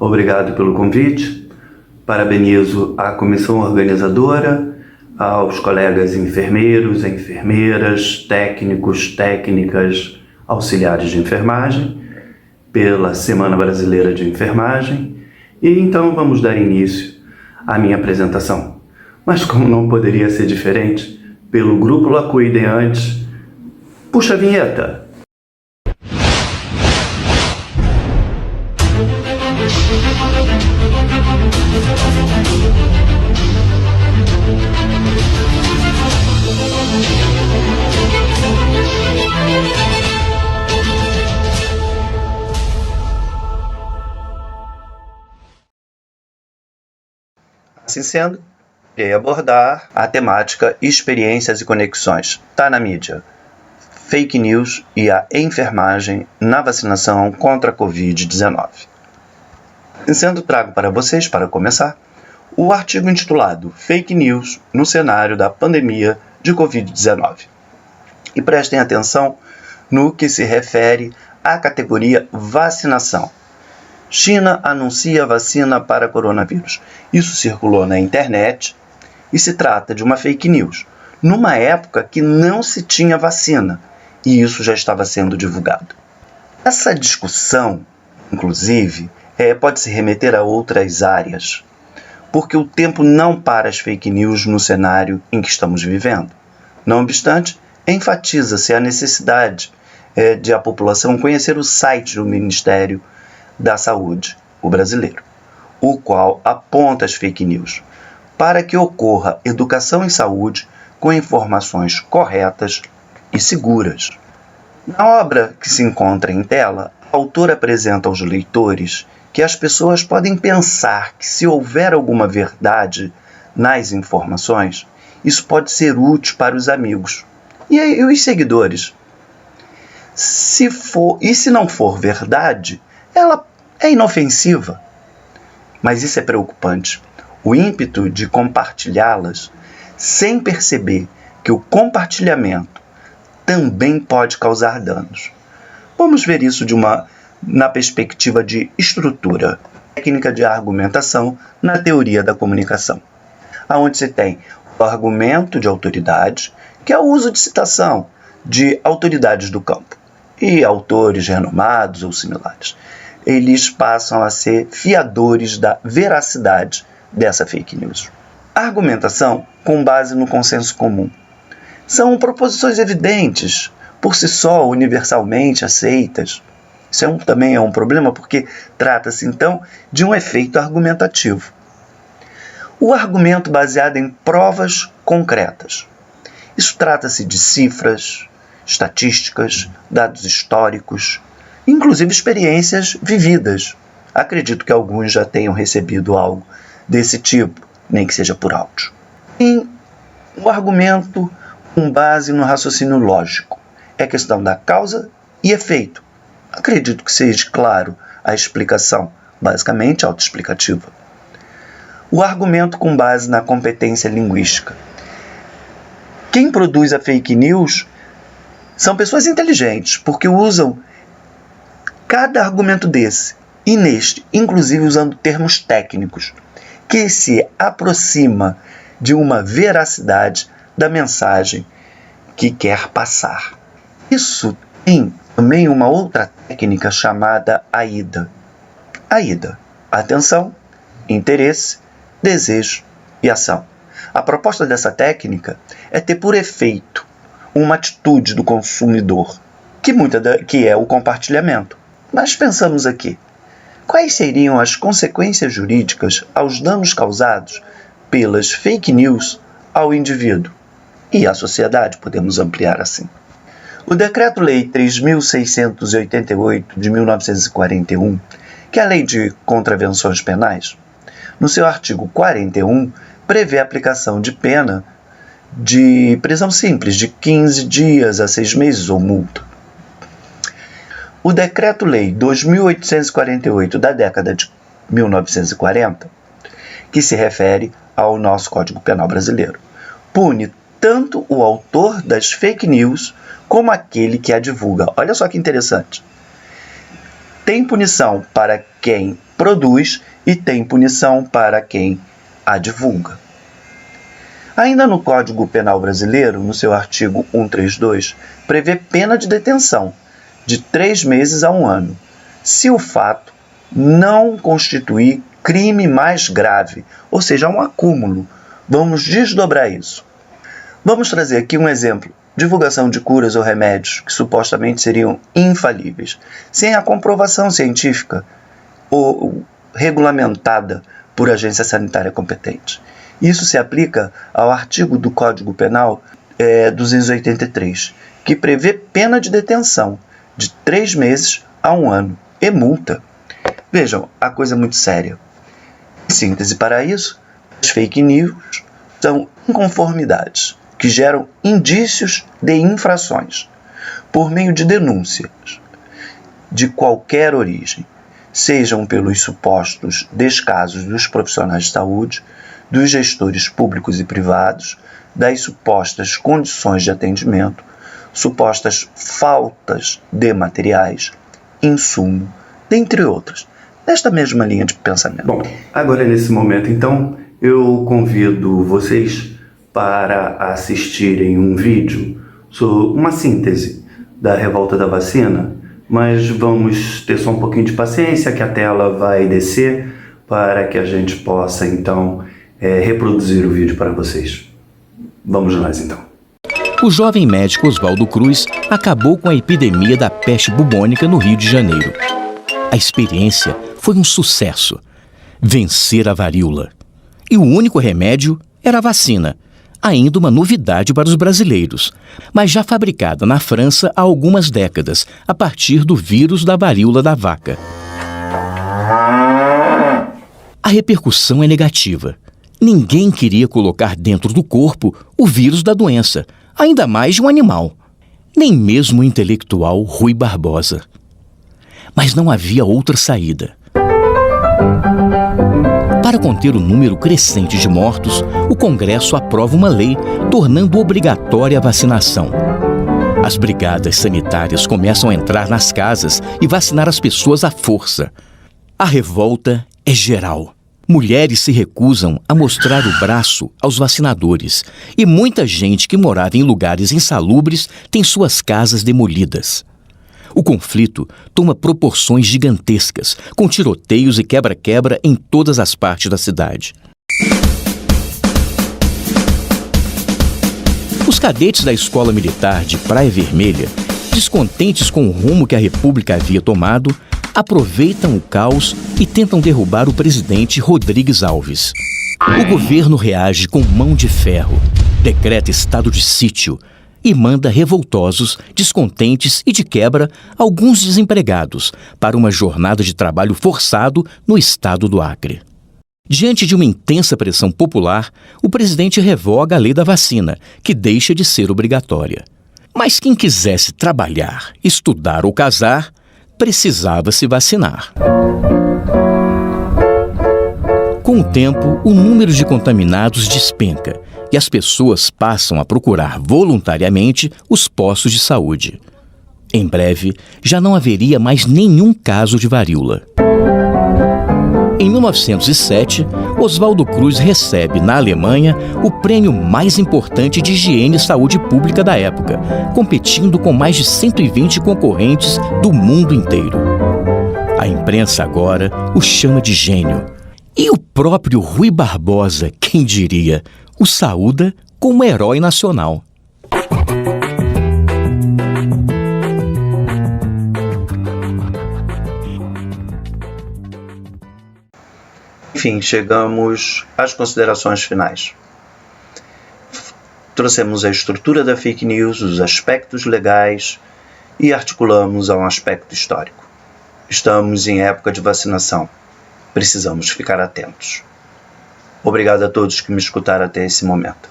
Obrigado pelo convite. Parabenizo a comissão organizadora, aos colegas enfermeiros, enfermeiras, técnicos, técnicas, auxiliares de enfermagem, pela Semana Brasileira de Enfermagem. E então vamos dar início à minha apresentação. Mas como não poderia ser diferente, pelo Grupo Lacuideantes, puxa a vinheta! Assim sendo, irei abordar a temática experiências e conexões. Está na mídia. Fake news e a enfermagem na vacinação contra a Covid-19. Assim sendo, trago para vocês, para começar, o artigo intitulado Fake News no cenário da pandemia de Covid-19. E prestem atenção no que se refere à categoria vacinação. China anuncia vacina para coronavírus. Isso circulou na internet e se trata de uma fake news, numa época que não se tinha vacina, e isso já estava sendo divulgado. Essa discussão, inclusive, pode se remeter a outras áreas, porque o tempo não para as fake news no cenário em que estamos vivendo. Não obstante, enfatiza-se a necessidade de a população conhecer o site do Ministério da Saúde, o brasileiro, o qual aponta as fake news, para que ocorra educação em saúde com informações corretas e seguras. Na obra que se encontra em tela, a autora apresenta aos leitores que as pessoas podem pensar que se houver alguma verdade nas informações, isso pode ser útil para os amigos e os seguidores. Se não for verdade, ela é inofensiva, mas isso é preocupante. O ímpeto de compartilhá-las sem perceber que o compartilhamento também pode causar danos. Vamos ver isso na perspectiva de estrutura, técnica de argumentação na teoria da comunicação, onde se tem o argumento de autoridade, que é o uso de citação de autoridades do campo e autores renomados ou similares. Eles passam a ser fiadores da veracidade dessa fake news. A argumentação com base no consenso comum. São proposições evidentes, por si só, universalmente aceitas. Isso também é um problema, porque trata-se, então, de um efeito argumentativo. O argumento baseado em provas concretas. Isso trata-se de cifras, estatísticas, dados históricos, inclusive experiências vividas. Acredito que alguns já tenham recebido algo desse tipo, nem que seja por áudio. E o argumento com base no raciocínio lógico. É questão da causa e efeito. Acredito que seja claro a explicação, basicamente autoexplicativa. O argumento com base na competência linguística. Quem produz a fake news são pessoas inteligentes, porque usam cada argumento desse e neste, inclusive usando termos técnicos, que se aproxima de uma veracidade da mensagem que quer passar. Isso tem também uma outra técnica chamada AIDA. AIDA: atenção, interesse, desejo e ação. A proposta dessa técnica é ter por efeito uma atitude do consumidor, que é o compartilhamento. Mas pensamos aqui, quais seriam as consequências jurídicas aos danos causados pelas fake news ao indivíduo e à sociedade, podemos ampliar assim. O Decreto-Lei 3.688 de 1941, que é a Lei de Contravenções Penais, no seu artigo 41, prevê a aplicação de pena de prisão simples de 15 dias a 6 meses ou multa. O Decreto-Lei 2.848 da década de 1940, que se refere ao nosso Código Penal brasileiro, pune tanto o autor das fake news como aquele que a divulga. Olha só que interessante. Tem punição para quem produz e tem punição para quem a divulga. Ainda no Código Penal brasileiro, no seu artigo 132, prevê pena de detenção de 3 meses a 1 ano, se o fato não constituir crime mais grave, ou seja, um acúmulo. Vamos desdobrar isso. Vamos trazer aqui um exemplo. Divulgação de curas ou remédios que supostamente seriam infalíveis, sem a comprovação científica ou regulamentada por agência sanitária competente. Isso se aplica ao artigo do Código Penal 283, que prevê pena de detenção de 3 meses a 1 ano e multa. Vejam, a coisa é muito séria. Em síntese para isso, as fake news são inconformidades que geram indícios de infrações por meio de denúncias de qualquer origem, sejam pelos supostos descasos dos profissionais de saúde, dos gestores públicos e privados, das supostas condições de atendimento, supostas faltas de materiais, insumo, dentre outras, nesta mesma linha de pensamento. Bom, agora nesse momento, então, eu convido vocês para assistirem um vídeo sobre uma síntese da revolta da vacina, mas vamos ter só um pouquinho de paciência que a tela vai descer para que a gente possa, então, reproduzir o vídeo para vocês. Vamos lá, então. O jovem médico Oswaldo Cruz acabou com a epidemia da peste bubônica no Rio de Janeiro. A experiência foi um sucesso. Vencer a varíola. E o único remédio era a vacina, ainda uma novidade para os brasileiros, mas já fabricada na França há algumas décadas, a partir do vírus da varíola da vaca. A repercussão é negativa. Ninguém queria colocar dentro do corpo o vírus da doença, ainda mais de um animal. Nem mesmo o intelectual Rui Barbosa. Mas não havia outra saída. Para conter o número crescente de mortos, o Congresso aprova uma lei tornando obrigatória a vacinação. As brigadas sanitárias começam a entrar nas casas e vacinar as pessoas à força. A revolta é geral. Mulheres se recusam a mostrar o braço aos vacinadores e muita gente que morava em lugares insalubres tem suas casas demolidas. O conflito toma proporções gigantescas, com tiroteios e quebra-quebra em todas as partes da cidade. Os cadetes da Escola Militar de Praia Vermelha, descontentes com o rumo que a República havia tomado, aproveitam o caos e tentam derrubar o presidente Rodrigues Alves. O governo reage com mão de ferro, decreta estado de sítio e manda revoltosos, descontentes e, de quebra, alguns desempregados para uma jornada de trabalho forçado no estado do Acre. Diante de uma intensa pressão popular, o presidente revoga a lei da vacina, que deixa de ser obrigatória. Mas quem quisesse trabalhar, estudar ou casar, precisava se vacinar. Com o tempo, o número de contaminados despenca e as pessoas passam a procurar voluntariamente os postos de saúde. Em breve, já não haveria mais nenhum caso de varíola. Em 1907, Oswaldo Cruz recebe, na Alemanha, o prêmio mais importante de higiene e saúde pública da época, competindo com mais de 120 concorrentes do mundo inteiro. A imprensa agora o chama de gênio. E o próprio Rui Barbosa, quem diria, o saúda como herói nacional. Enfim, chegamos às considerações finais. Trouxemos a estrutura da fake news, os aspectos legais e articulamos a um aspecto histórico. Estamos em época de vacinação. Precisamos ficar atentos. Obrigado a todos que me escutaram até esse momento.